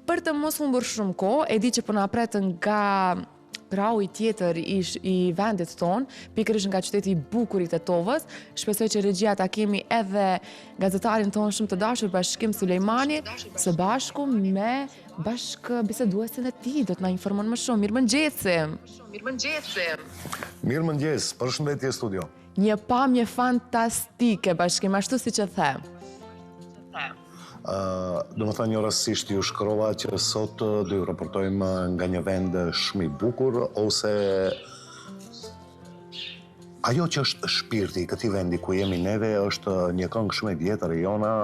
Për të mos humbur shumë kohë, e di që po na pret nga krau I tjetër I vendit ton, pikërisht nga qyteti I bukur I Tetovës. Shpresoj që regjia ta kemi edhe gazetarin ton shumë të dashur Bashkim Sulejmani, së bashku me bashkëbiseduesin e tij, do të na informon më shumë. Mirëmëngjesi. Mirëmëngjes, përshëndetje studio. Një pamje fantastike Bashkim, ashtu siç e the. Do më thënë një rastësisht ju shkrova që sot do ju raportojmë nga një vend shumë I bukur, ose ajo që është shpirti I këtij vendi ku jemi neve është një këngë shumë e vjetër e jona,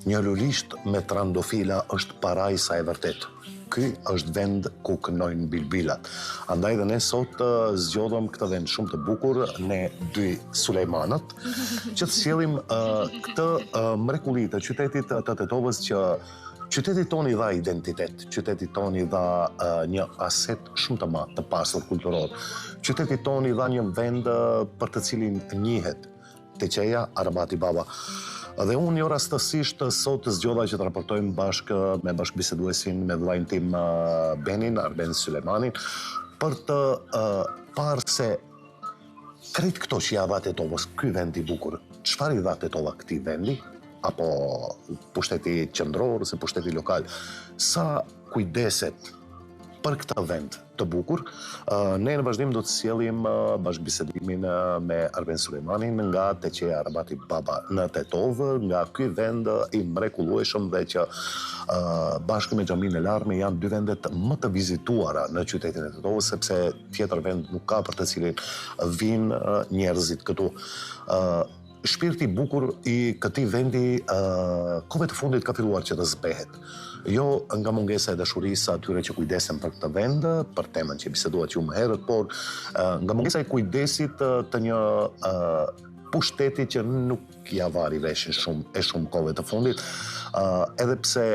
një lulisht me trandofila është parajsa e vërtet. Ky është vend ku kënojnë bilbilat. Andaj dhe ne sot zgjodhëm këtë vend shumë të bukur, ne dy Sulejmanët, që të sjellim këtë mrekulli të qytetit të Tetovës që qyteti ton I dha identitet, qyteti ton I dha një aset shumë të madh, të pastër kulturor. Qyteti ton I dha një vend për të cilin njihet Teqeja Arabati Baba. Dhe unë jo rastësisht sot zgjodha që të raportojmë bashkë me bashkëbiseduesin, me vllajin tim Benin, Arben Sulejmanin, për të parë se krejt këto që ja dha Tetovës, ky vend I bukur, çfarë I dha Tetova këtij vendi, apo pushteti qendror ose pushteti lokal, sa kujdeset për këtë vend të bukur. Ne në vazhdim do të sjellim bashkëbisedimin me Arben Sulejmanin nga Teqeja Arabati Baba në Tetovë, nga ky vend I mrekullueshëm dhe që bashkë me Xhamin e Larme janë dy vendet më të vizituara në qytetin e Tetovës, sepse tjetër vend nuk ka për të cilin vinë njerëzit këtu. Shpirti I bukur I këtij vendi kohëve të fundit ka filluar që të zbehet. Jo nga mungesa e dashurisë atyre që kujdesen për këtë vend, për temën që biseduat ju më herët, por nga mungesa e kujdesit të një pushteti që nuk ja vari veshin shumë kohëve të fundit, edhe pse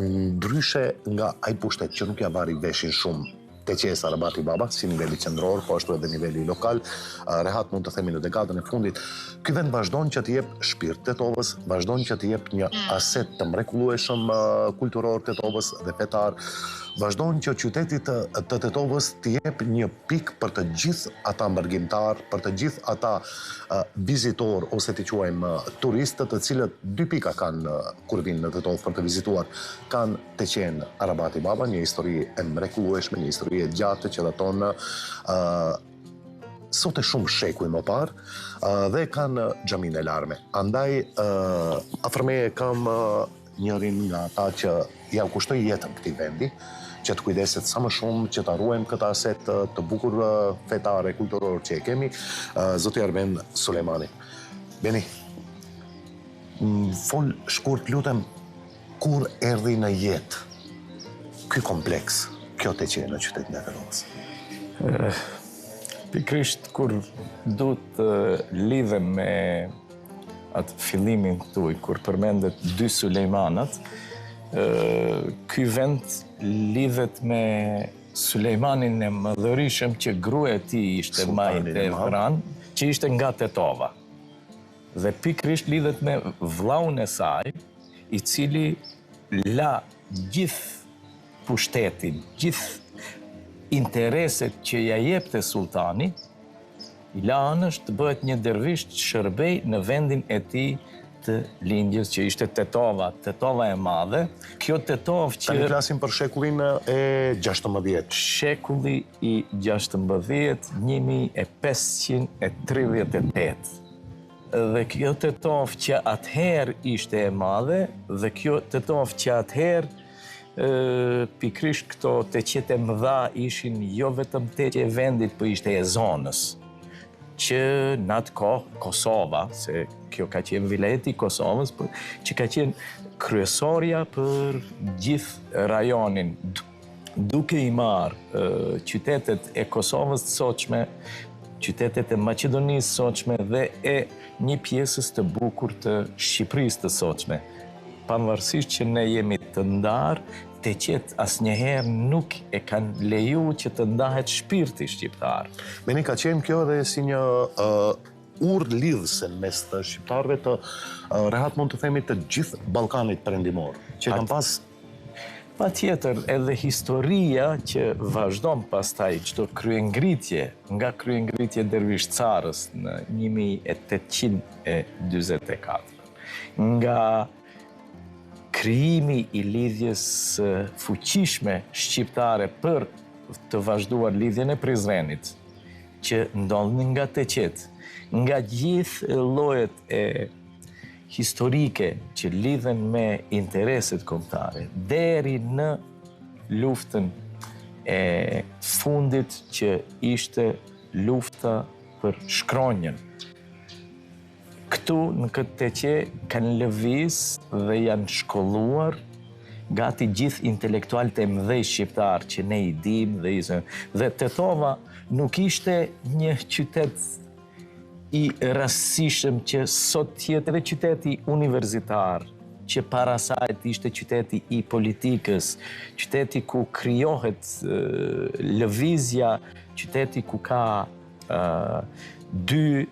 ndryshe nga ai pushtet që nuk ja vari veshin shumë Teqeja Arabati Baba, si niveli qendror, po ashtu edhe niveli lokal, rehat mund të themi në dekadën e fundit, ky vend vazhdon që të jep shpirt Tetovës, vazhdon që të jep një aset të mrekullueshëm kulturor Tetovës dhe fetar, vazhdon që qyteti të Tetovës të jep një pikë për të gjithë ata mërgjimtar, për të gjithë ata vizitor ose të quajmë turistët, të cilët dy pika kanë kur vinë në Tetovë për të vizituar, kanë Teqejen Arabati Baba, një histori e mrekullueshme, një histori e gjatë që daton sot e shumë shekuj më parë, dhe kanë Xhamin e Larme. Andaj afër meje kam njërin nga ata që ja u kushtoi jetën këtij vendi, që të kujdeset sa më shumë që ta ruajmë këtë aset të bukur fetare, kulturor që e kemi, zoti Arben Sulejmani. Beni, fol shkurt lutem, kur erdhi në jetë ky kompleks, kjo Teqeja në qytetin e Tetovës? Pikrisht kur du të lidhem me atë fillimin tuaj, kur përmendet dy Sulejmanat, ky vend lidhet me Sulejmanin e mëdhërishëm që gruaja e tij ishte majt e Vran, që ishte nga Tetova. Dhe pikrisht lidhet me vllaun e saj, I cili la gjithë pushtetin, gjithë intereset që ja jepte sultani, I la anësh të bëhet një dervish të shërbej në vendin e tij të lindjes që ishte Tetova e madhe. Kjo Tetovë që... Tani flasim për shekullin e 16. Shekulli I 16, 1538. Dhe kjo Tetovë që atëherë ishte e madhe, dhe kjo Tetovë që atëherë pikrisht këto teqet e mëdha ishin jo vetëm teqe e vendit, po ishte e zonës, që në atë kohë Kosova, se kjo ka qenë vileti Kosovës, që ka qenë kryesorja për gjithë rajonin, duke I marë qytetet e Kosovës të sotshme, qytetet e Maqedonisë së sotshme dhe e një pjesës të bukur të Shqipërisë të sotshme. Pavarësisht që ne jemi të ndarë, teqet asnjëherë nuk e kanë leju që të ndahet shpirti shqiptar. Beni, ka qenë kjo edhe si një urë lidhëse në mes të shqiptarëve të rehat mund të themi të gjithë Ballkanit perëndimor, që kanë pas. Pa tjetër, edhe historia që vazhdon pastaj çdo kryengritje, nga kryengritje Dervish Carës në 1844, nga krijimi i lidhjes fuqishme shqiptare për të vazhduar lidhjen e Prizrenit, që ndodhin nga Teqet, nga gjithë llojet e historike që lidhen me intereset kombëtare, deri në luftën e fundit që ishte lufta për shkronjën. Këtu në këtë Teqe kanë lëviz dhe janë shkolluar gati gjithë intelektualët e mëdhej shqiptar që ne i dim dhe Tetova nuk ishte një qytet i rastësishëm që sot tjetë edhe qyteti universitar, që para sajt ishte qyteti i politikës, qyteti ku krijohet lëvizja, qyteti ku ka dy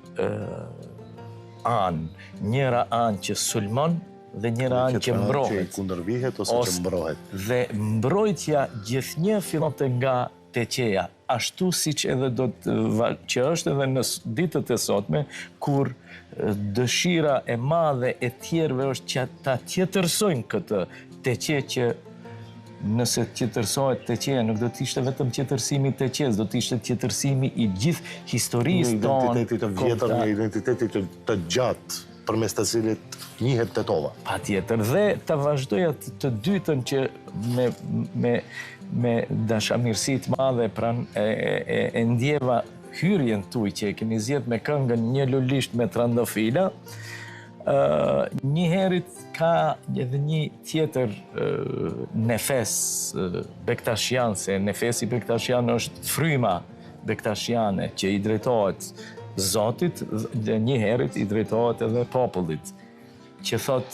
anë, njëra anë që sulmon dhe njëra anë që mbrohet. Që kundërvihet ose që mbrohet. Dhe mbrojtja gjithnjë fillonte nga Teqeja, ashtu siç edhe që është edhe në ditët e sotme, kur dëshira e madhe e tjerëve është që ta tjetërsojnë këtë Teqe, që nëse tjetërsohet Teqeja, nuk do të ishte vetëm tjetërsimi i Teqes, do të ishte tjetërsimi i gjithë historisë tonë. Një identiteti të vjetër, një identiteti të gjatë, përmes të cilit njihet Tetova. Patjetër, dhe ta vazhdoja të dytën që me dashamirësi të madhe e ndjeva hyrjen tuaj që e keni zgjedhur me këngën Një lulisht me trandafila. Një herit ka edhe një tjetër nefes bektashian, se nefesi bektashian është fryma bektashiane që i drejtohet Zotit dhe një herit i drejtohet edhe popullit, që thot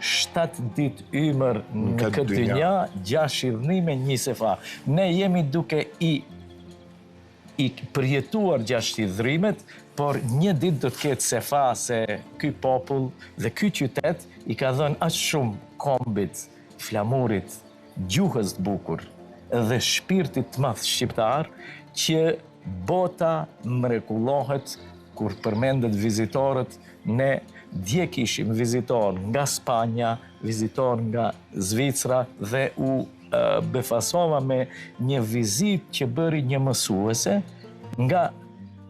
7 ditë ymër në këtë dynja, 6 idhnime, 1 sefa. Ne jemi duke i përjetuar 6 idhrimet, por një ditë do të ketë sefa, se ky popull dhe ky qytet i ka dhënë aq shumë kombit, flamurit, gjuhës të bukur dhe shpirtit të madh shqiptar, që bota mrekullohet kur përmendet vizitorët. Ne dje kishim vizitor nga Spanja, vizitor nga Zvicra, dhe u befasova me një vizit që bëri një mësuese nga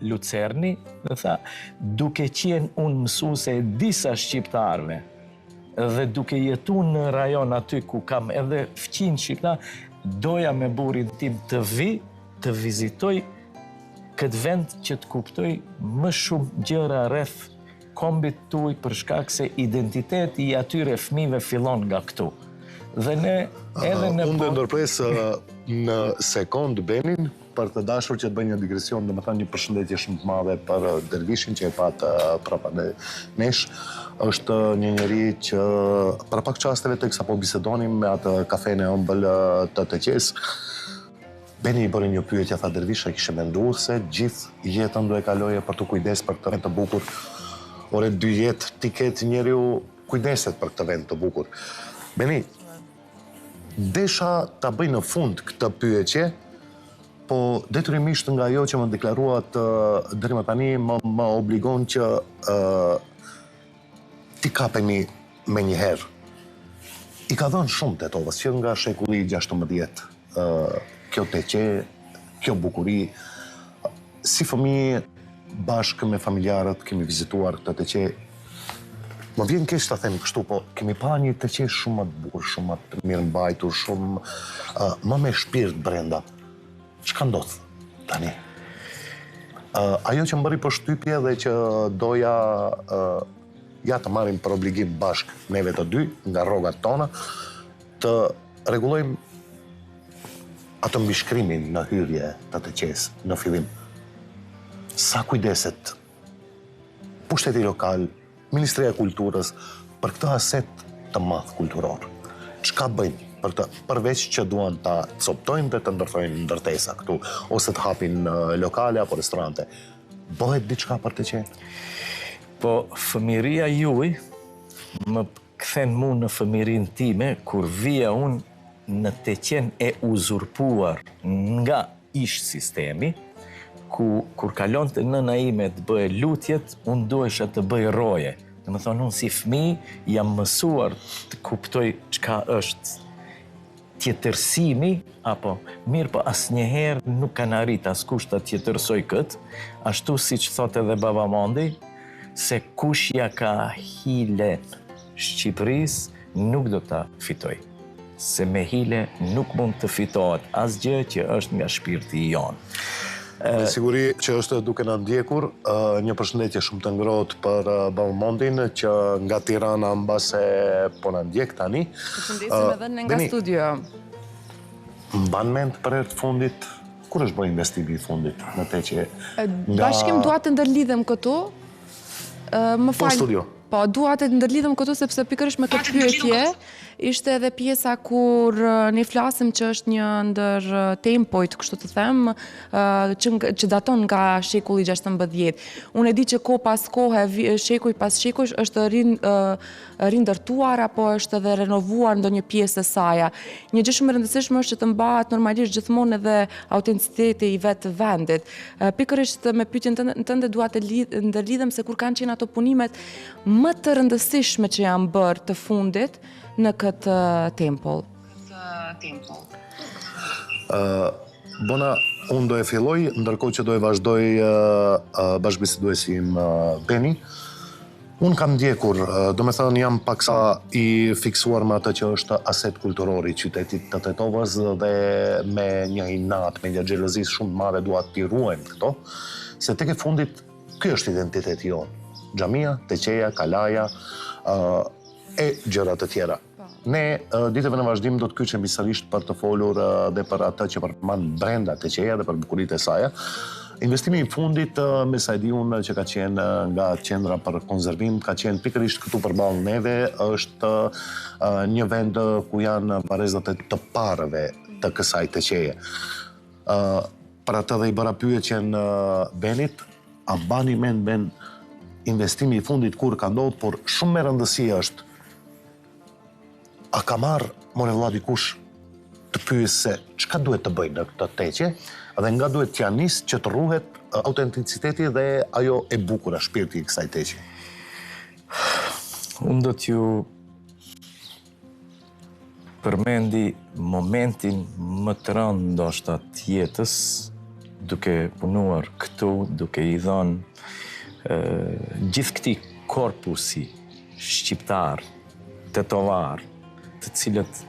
Lucerni, dhe tha, duke qenë unë mësuese e disa shqiptarve dhe duke jetu në rajon aty ku kam edhe fqin shqiptar, doja me burrin tim të vizitoj këtë vend që të kuptoj më shumë gjëra rreth kombit tuaj, për shkak se identiteti i atyre fëmijëve fillon nga këtu. Dhe ne edhe në unë do ndërpres në sekond Benin për të dashur që të bëj një digresion, domethënë një përshëndetje shumë të madhe për Dervishin që e pat prapa nesh. Është një njeri që para pak çasteve tek sapo bisedonim me atë kafene ëmbël të Teqes, Beni i bëri një pyetje, tha Dervisha kishte menduar se gjithë jetën do e kaloje për të kujdes për këtë vend të bukur. Ore 2 jetë ti ketë njeriu kujdeset për këtë vend të bukur. Beni, desha ta bëj në fund këtë pyetje, po detyrimisht nga ajo që më deklaruat deri më tani më obligon që ti kapemi me një herë. I ka dhënë shumë Tetovës, që nga shekulli 16. Kjo Teqe, kjo bukuri, si fëmijë bashkë me familjarët kemi vizituar këtë Teqe. Më vjen keq ta them kështu, po kemi pa një Teqe shumë më të bukur, shumë më të mirë mbajtur, shumë më me shpirt brenda. Çka ndodh tani? Ajo që më bëri përshtypje dhe që doja ja të marrim për obligim bashkë neve të dy, nga rrogat tona, të rregullojmë atë mbishkrimin në hyrje të Teqes në fillim. Sa kujdeset pushteti lokal, Ministria e Kulturës për këtë aset të madh kulturor? Çka bëjnë për të, përveç që duan ta coptojnë dhe të ndërthojnë ndërtesa këtu, ose të hapin lokale apo restorante? Bëhet diçka për Teqen? Po fëmiria juaj më kthen mu në fëmirin time, kur vija unë në të qenë e uzurpuar nga ish sistemi, kur kalon të nëna ime të bëhe lutjet, unë duhesha të bëj roje. Dhe më thonë, unë si fëmi jam mësuar të kuptoj çka është tjetërsimi, apo mirë po asnjëherë nuk kanë arrit askush ta tjetërsoj këtë, ashtu siç thotë edhe baba Mondi, se kush ja ka hile Shqipërisë nuk do ta fitoj. Se me hile nuk mund të fitohet asgjë që është nga shpirti jonë. Me siguri që është duke na ndjekur, një përshëndetje shumë të ngrohtë për Baba Mondin, që nga Tirana mbase po na ndjek tani. Përshëndesim edhe ne nga studio. Mban mend për herë të fundit, kur është bërë investimi i fundit në te që Bashkim dua të ndërlidhem këtu. Më fal. studio. Po, dua të ndërlidhem këtu sepse pikërisht me këtë pyetje ishte edhe pjesa kur ne flasim që është një ndër tempojt, kështu të them, që daton nga shekulli 16. Unë e di që kohë pas kohe, shekuj pas shekuj është rindërtuar apo është edhe renovuar ndonjë pjesë e saj. Një gjë shumë e rëndësishme është që të mbahet normalisht gjithmonë edhe autenticiteti i vetë vendit. Pikërisht me pyetjen tënde dua të ndërlidhem se kur kanë qenë ato punimet më të rëndësishme që janë bërë të fundit në këtë tempull. Bona, unë do e filloj, ndërkohë që do e vazhdoj bashkëbiseduesi im Beni. Unë kam ndjekur, do me thënë jam paksa i fiksuar me atë që është aset kulturor i qytetit të Tetovës dhe me një inat, me një xhelozisë shumë të madhe dua t'i ruajmë këto, se tek e fundit ky është identiteti jonë. Xhamia, teqeja, kalaja e gjëra të tjera. Ne ditëve në vazhdim do të kyçemi sërish për të folur dhe për atë që përmban brenda teqeja dhe për bukuritë e saj. Investimi i fundit, me sa e di unë që ka qenë nga qendra për konservim, ka qenë pikërisht këtu përballë neve, është një vend ku janë varrezat e të parëve të kësaj teqeje. Për atë dhe i bëra pyetjen Benit, a bani mend investimi i fundit kur ka ndodhur, por shumë me rëndësi është a ka marrë more vëlla dikush të pyes se çka duhet të bëjë në këtë teqe dhe nga duhet t'ja nis që të ruhet autenticiteti dhe ajo e bukur, shpirti i kësaj teqe. Unë do t'ju përmendi momentin më të rëndë ndoshta të jetës, duke punuar këtu, duke i dhënë gjithë këtij korpusi shqiptar, tetovar, të cilët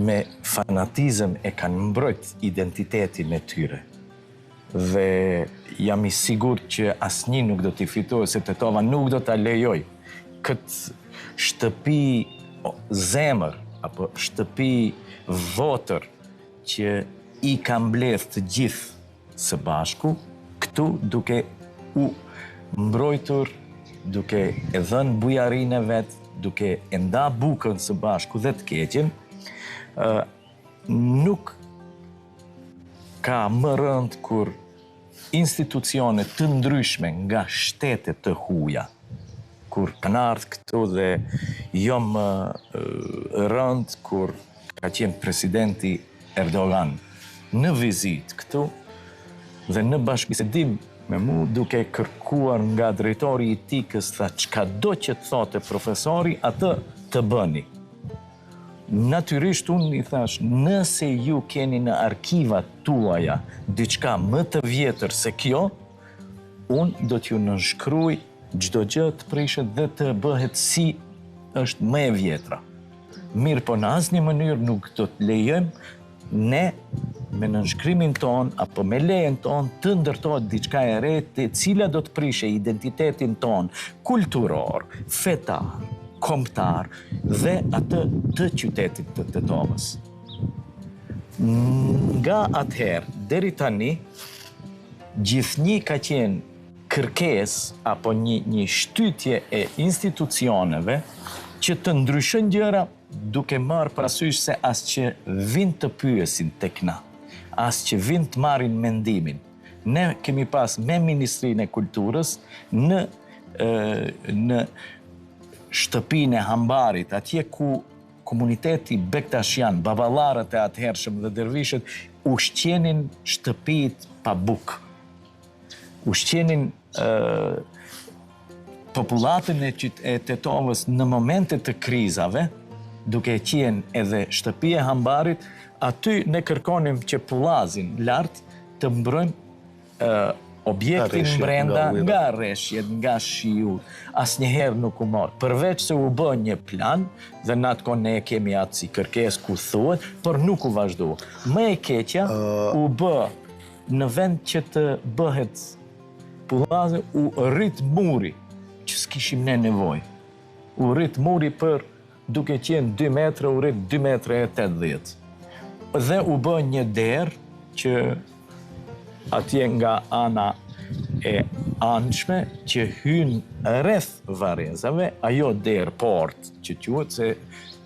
me fanatizëm e kanë mbrojt identitetin e tyre. Dhe jam i sigurt që asnjë nuk do t'i fitojë, se Tetova nuk do t'a lejoj këtë shtëpi zemër, apo shtëpi votër që i ka mbledh të gjithë së bashku, këtu duke u mbrojtur, duke e dhënë bujarinë e vet, duke e nda bukën së bashku dhe të keqen, nuk ka më rënd kur institucione të ndryshme nga shtete të huaja, kur kanë ardhur këtu dhe jo më rënd kur ka qenë presidenti Erdogan në vizitë këtu dhe në bashkëbisedim me mu duke kërkuar nga drejtori i tikës, tha çka do që të thote profesori, atë të bëni. Natyrisht unë i thash, nëse ju keni në arkivat tuaja diçka më të vjetër se kjo, unë do t'ju nënshkruaj çdo gjë të prishet dhe të bëhet si është më e vjetra. Mirë po në asnjë mënyrë nuk do të lejojmë ne me nënshkrimin ton apo me lejen ton të ndërtohet diçka e re, e cila do të prishe identitetin ton kulturor, fetar, kombëtar dhe atë të qytetit të Tetovës. Nga atëherë deri tani gjithnjë ka qenë kërkesë apo një shtytje e institucioneve që të ndryshojnë gjëra duke marrë parasysh se as që vinë të pyesin tek na, as që vinë të marrin mendimin. Ne kemi pas me Ministrinë e Kulturës në në shtëpinë e Hambarit, atje ku komuniteti bektashian, baballarët e atëhershëm dhe dervishët ushqenin shtëpit pa bukë. Ushqenin popullatën e Tetovës në momente të krizave, duke qenë edhe shtëpi e Hambarit, aty ne kërkonim që pullazin lartë të mbrojmë objektin brenda nga rreshjet, nga shiu. Asnjëherë nuk u morë. Përveç se u bë një plan, dhe në atë kohë ne kemi atë si kërkesë ku thuhet, por nuk u vazhdu. Më e keqja u bë në vend që të bëhet pullazi, u rrit muri, që s'kishim ne nevojë. U rrit muri për duke qenë 2 metra, u rrit 2 metra e 80. Dhe u bë një derë që atje nga ana e anshme që hynë rreth varrezave, ajo derë port që quhet, se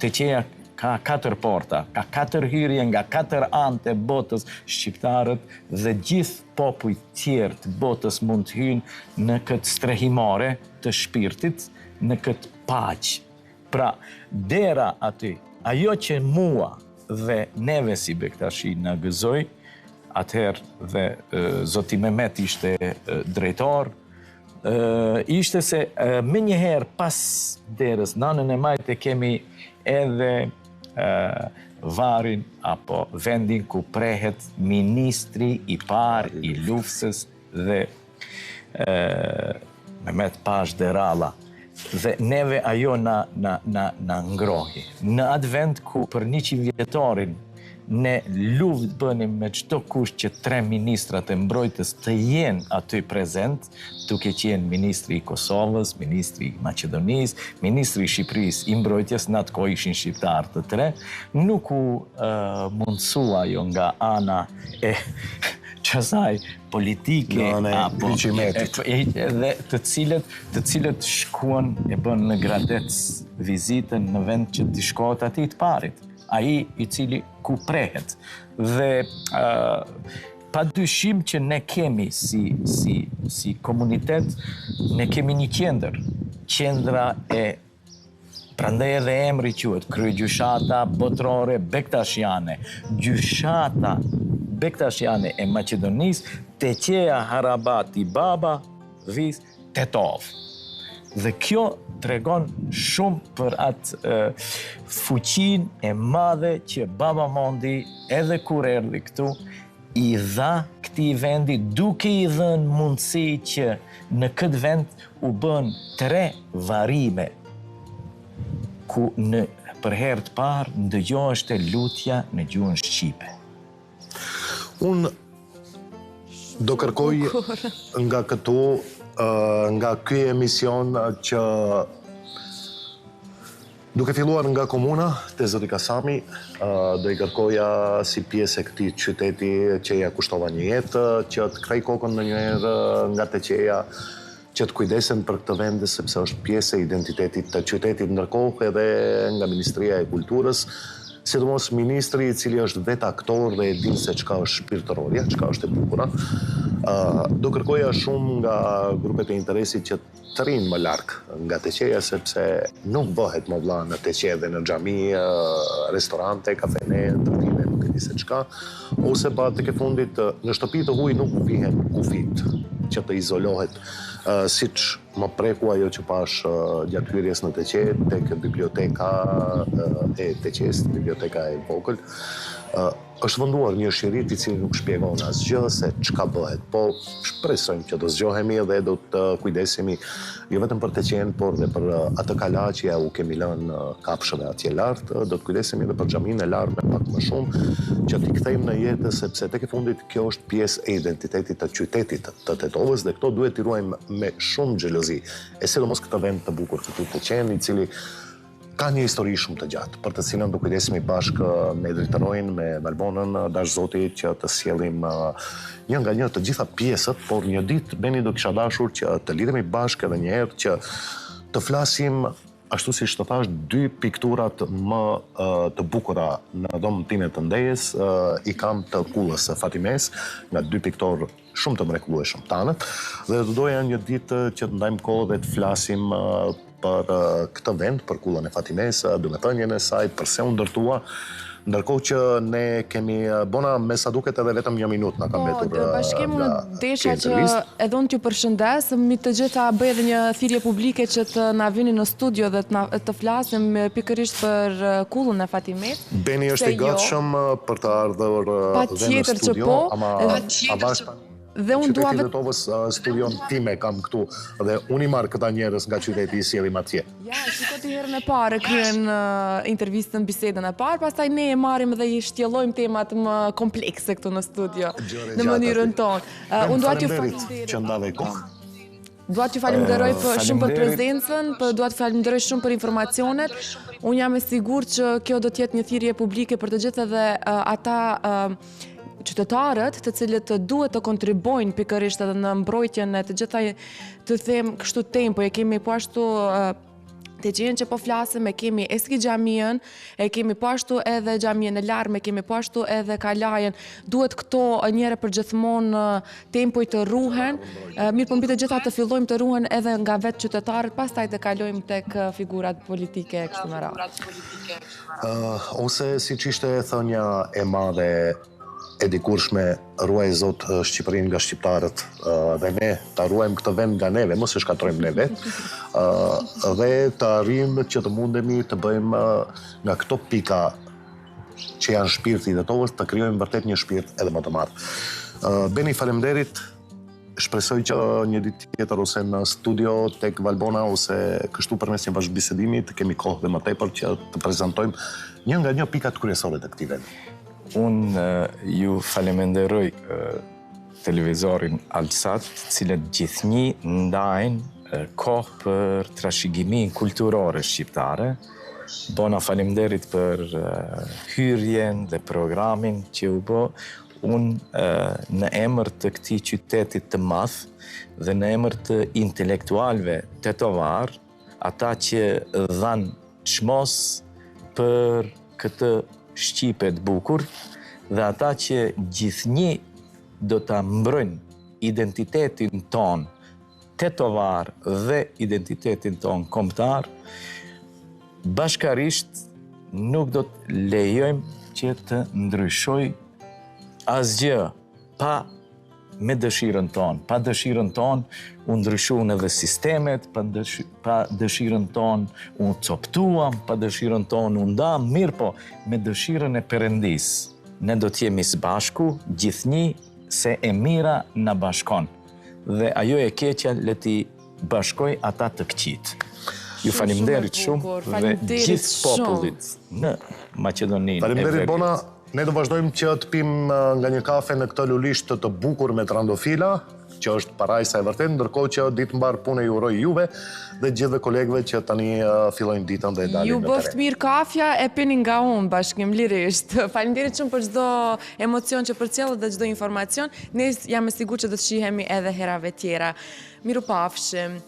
Teqeja ka 4 porta, ka 4 hyrje nga 4 anë të botës, shqiptarët dhe gjithë popujt tjerë të botës mund të hynë në këtë strehimore të shpirtit, në këtë paqë. Pra, dera aty, ajo që mua dhe neve si bektashi në gëzoj, atëherë dhe Zoti Mehmet ishte drejtor, ishte se me njëherë pas derës, në anën e majtë e kemi edhe varin apo vendin ku prehet ministri i parë i luftës dhe Mehmet Pash Deralla. Dhe neve ajo na ngrohi. Në atë vend ku për 100 vjetorin ne luftë bënim me çdo kusht që 3 ministrat e mbrojtës të jenë aty prezent, duke qenë ministri i Kosovës, ministri i Maqedonisë, ministri i Shqipërisë, i mbrojtjes, në atë kohë ishin shqiptarë të 3, nuk u mundsua ajo nga ana e qësaj politike apo dhe të cilët shkuan e bën në Gradec vizitën në vend që t'i shkohet atij të parit. Ai i cili ku prehet. Dhe pa dyshim që ne kemi si komunitet, ne kemi një qendër. Qendra e, prandaj edhe emri quhet kryegjyshata botërore bektashiane. Gjyshata bektashiane e Maqedonisë, Teqeja Harabati Baba Vis Tetov. Dhe kjo tregon shumë për atë fuqin e madhe që Baba Mondi, edhe kur erdhi këtu, i dha këtij vendi, duke i dhënë mundësi që në këtë vend u bën 3 varime, ku për herë të parë ndëgjoheshte lutja në gjuhën shqipe. Unë do kërkoj nga këtu, nga ky emision që duke filluar nga komuna te Zoti Kasami, do i kërkoja si pjesë e këtij qyteti që ja kushtova një jetë, që të kthej kokën ndonjëherë nga Teqeja, që të kujdesen për këtë vend sepse është pjesë e identitetit të qytetit, ndërkohë edhe nga Ministria e Kulturës, sidomos ministri i cili është vetë aktor dhe e din se çka është shpirtërorja, çka është e bukura. Do kërkoja shumë nga grupet e interesit që të rinë më larg nga Teqeja, sepse nuk bëhet më vëlla në Teqe dhe në xhami, restorante, kafene, ndërtime, nuk e di se çka, ose pa tek e fundit në shtëpi të huaj nuk vihen kufit që të izolohet, siç më preku ajo që pash gjatë hyrjes në Teqe, tek biblioteka e Teqes, biblioteka e vogël, është venduar një shirit i cili nuk shpjegon asgjë se çka bëhet, po shpresojmë që do zgjohemi dhe do të kujdesemi jo vetëm për Teqen, por dhe për atë kala që ja u kemi lënë kafshëve atje lart, do të kujdesemi edhe për xhaminë e lartë me pak më shumë, që t'i kthejmë në jetë, sepse tek e fundit kjo është pjesë e identitetit të qytetit të Tetovës dhe këto duhet t'i ruajmë me shumë xhelozi, e sidomos këtë vend të bukur këtu Teqen, i cili ka një histori shumë të gjatë, për të cilën do kujdesemi bashkë me drejtorojnë, me Valbonën, dash Zoti që të sjellim një nga një të gjitha pjesët, por një ditë Beni do kisha dashur që të lidhemi bashkë edhe një herë që të flasim, ashtu siç të thash, 2 pikturat më të bukura në dhomën time të ndejes, i kam të Kullës së Fatimes, nga 2 piktorë shumë të mrekullueshëm tanët dhe do doja një ditë që të ndajmë kohë dhe të flasim për këtë vend, për kullën e Fatimes, domethënien e saj, përse u ndërtua, ndërkohë që ne kemi bona me sa duket edhe vetëm një minutë na ka mbetur. Po, bashkëmu në desha që edhe unë t'ju përshëndes, mi të gjitha bëj edhe një thirrje publike që të na vini në studio dhe të flasim pikërisht për kullën e Fatimes. Beni është i gatshëm për të ardhur dhe në studio, ama dhe unë dua qyteti Tetovës studion time kam këtu dhe unë i marr këta njerëz nga qyteti i sjellim atje. Ja, shiko ti herën e parë kryen intervistën, bisedën e parë, pastaj ne e marrim dhe i shtjellojmë temat më komplekse këtu në studio në mënyrën tonë. Unë dua t'ju falenderoj që ndave kohë. Dua t'ju falenderoj shumë për prezencën, dua t'ju falenderoj shumë për informacionet. Unë jam e sigurt që kjo do të jetë një thirrje publike për të gjithë edhe ata qytetarët të cilët duhet të kontribojnë pikërisht edhe në mbrojtjen e të gjitha të them kështu tempo, e kemi po ashtu të gjenë që po flasim, e kemi Eski Xhamien, e kemi po ashtu edhe Xhamien e Larmë, e kemi po ashtu edhe Kalajen. Duhet këto njëre për gjithmonë tempoj të ruhen, mirë po mbi të gjitha të fillojmë të ruhen edhe nga vetë qytetarët, pastaj të kalojmë tek figurat politike kështu me radhë. Ose siç ishte thënia e madhe e dikurshme, ruaj Zot Shqipërinë nga shqiptarët dhe ne ta ruajmë këtë vend nga neve, mos e shkatrojmë ne vetë, dhe të arrijmë që të mundemi të bëjmë nga këto pika që janë shpirti i Tetovës, të krijojmë vërtet një shpirt edhe më të madh. Beni, faleminderit. Shpresoj që një ditë tjetër ose në studio tek Valbona ose kështu përmes një bashkëbisedimi të kemi kohë dhe më tepër që të prezantojmë një nga një pikat kryesore të këtij vendi. Unë ju faleminderoj televizorin Alsat, cilët gjithnjë ndajnë kohë për trashëgiminë kulturore shqiptare. Bona faleminderit për hyrjen dhe programin që u bë. Unë në emër të këtij qytetit të madh dhe në emër të intelektualëve tetovar, ata që dhanë çmos për këtë Shqipe të bukur dhe ata që gjithnjë do ta mbrojnë identitetin ton tetovar dhe identitetin ton kombëtar, bashkarisht nuk do të lejojmë që të ndryshoj asgjë pa me dëshirën tonë. Pa dëshirën tonë u ndryshuan edhe sistemet, pa dëshirën tonë u coptuam, pa dëshirën tonë u ndam, mirë po, me dëshirën e Perëndis. Ne do t'jemi së bashku, gjithnjë se e mira na bashkon. Dhe ajo e keqja le t'i bashkoj ata të këqit. Ju faleminderit shumë dhe gjithë popullit në Maqedoninë. Faleminderit Bona. Ne do vazhdojmë që të pim nga një kafe në këtë lulisht të bukur me trandofila, që është parajsa e vërtet, ndërkohë që ditë mbar punë ju uroj juve dhe gjithë kolegëve që tani fillojnë ditën dhe dalin ju në bëft mirë kafja e pini nga unë bashkëmlirisht. Faleminderit shumë për çdo emocion që përcjellet dhe çdo informacion. Ne jam e sigurt që do të shihemi edhe herave tjera. Mirupafshim.